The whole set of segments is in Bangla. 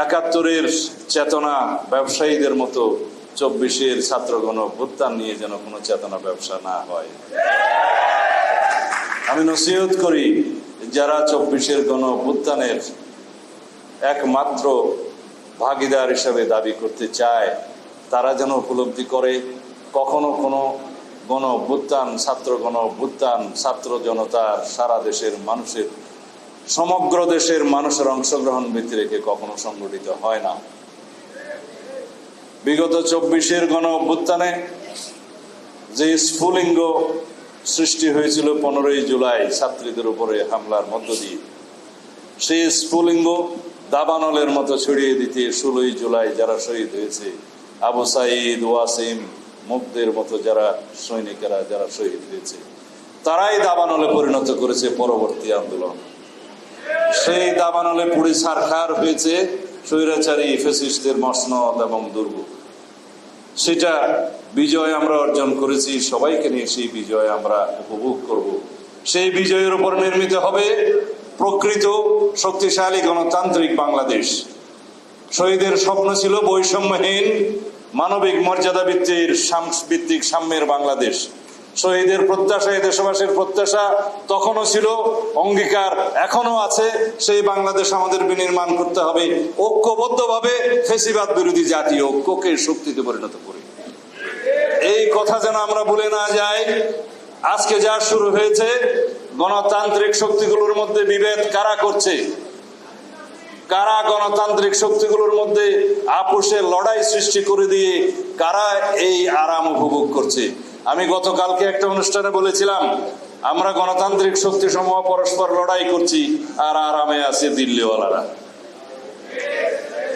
একাত্তরের চেতনা ব্যবসায়ীদের মতো 24-এর ছাত্র গণ অভ্যুত্থান নিয়ে যেন কোনো চেতনা ব্যবসা না হয়। আমি নসিহত করি, যারা 24-এর গণ অভ্যুত্থানের একমাত্র ভাগীদার হিসেবে দাবি করতে চায়, তারা যেন উপলব্ধি করে কখনো কোনো গণ অভ্যুত্থান, ছাত্র গণ অভ্যুত্থান, ছাত্র জনতার, সারা দেশের মানুষের, সমগ্র দেশের মানুষের অংশগ্রহণ ভিত্তি রেখে কখনো সংগঠিত হয় না। বিগত 24-এর গণ অভ্যুত্থানে যে স্ফুলিঙ্গ সৃষ্টি হয়েছিল 15ই জুলাই ছাত্রীদের উপরে হামলার মধ্য দিয়ে, সেই স্ফুলিঙ্গ দাবানলের মতো ছড়িয়ে দিতে 16ই জুলাই যারা শহীদ হয়েছে, আবু সাঈদ, ওয়াসিম, মুগ্ধের মতো যারা সৈনিকেরা যারা শহীদ হয়েছে, তারাই দাবানলে পরিণত করেছে পরবর্তী আন্দোলন। সেই দাবানলে পুড়ে ছারখার হয়েছে স্বৈরাচারী ফ্যাসিস্টদের মসনদ এবং দুর্গ। সেটা বিজয় আমরা অর্জন করেছি, সবাইকে নিয়ে সেই বিজয় আমরা উপভোগ করব। সেই বিজয়ের উপর নির্মিত হবে প্রকৃত শক্তিশালী গণতান্ত্রিক বাংলাদেশ। শহীদের স্বপ্ন ছিল বৈষম্যহীন মানবিক মর্যাদা ভিত্তিক সাম্যের বাংলাদেশ। শহীদের প্রত্যাশা, এই দেশবাসীর প্রত্যাশা তখনও ছিল, অঙ্গীকার এখনো আছে, সেই বাংলাদেশ আমাদের বিনির্মাণ করতে হবে ঐক্যবদ্ধভাবে, ফ্যাসিবাদ বিরোধী জাতীয় ঐক্যকে শক্তিতে পরিণত করে। এই কথা যেন আমরা ভুলে না যাই। আজকে যা শুরু হয়েছে, গণতান্ত্রিক শক্তিগুলোর মধ্যে বিভেদ কারা করছে, কারা গণতান্ত্রিক শক্তিগুলোর মধ্যে আপোষের লড়াই সৃষ্টি করে দিয়ে কারা এই আরাম উপভোগ করছে। আমি গতকালকে একটা অনুষ্ঠানে বলেছিলাম, আমরা গণতান্ত্রিক শক্তি সমূহ পরস্পর লড়াই করছি আর আরামে আছে দিল্লিওয়ালারা।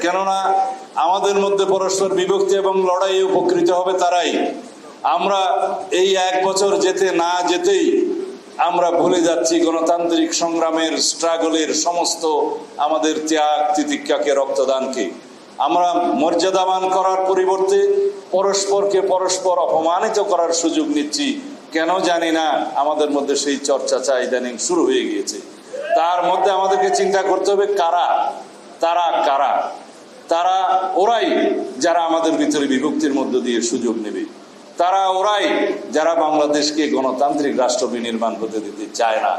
কেননা আমাদের মধ্যে পরস্পর বিভক্তি এবং লড়াই উপকৃত হবে তারাই। আমরা এই 1 বছর যেতে না যেতেই আমরা ভুলে যাচ্ছি গণতান্ত্রিক সংগ্রামের, স্ট্রাগলের সমস্ত আমাদের ত্যাগ তিতিক্ষাকে, রক্তদানকে। আমরা মর্যাদাবান করার পরিবর্তে পরস্পরকে পরস্পর অপমানিত করার সুযোগ নিচ্ছি। কেন জানি না, আমাদের মধ্যে সেই চর্চা ইদানিং শুরু হয়ে গিয়েছে। তার মধ্যে আমাদেরকে চিন্তা করতে হবে তারা ওরাই যারা আমাদের ভিতরে বিভক্তির মধ্য দিয়ে সুযোগ নেবে, তারা ওরাই যারা বাংলাদেশকে গণতান্ত্রিক রাষ্ট্র বিনির্মাণ করতে দিতে চায় না।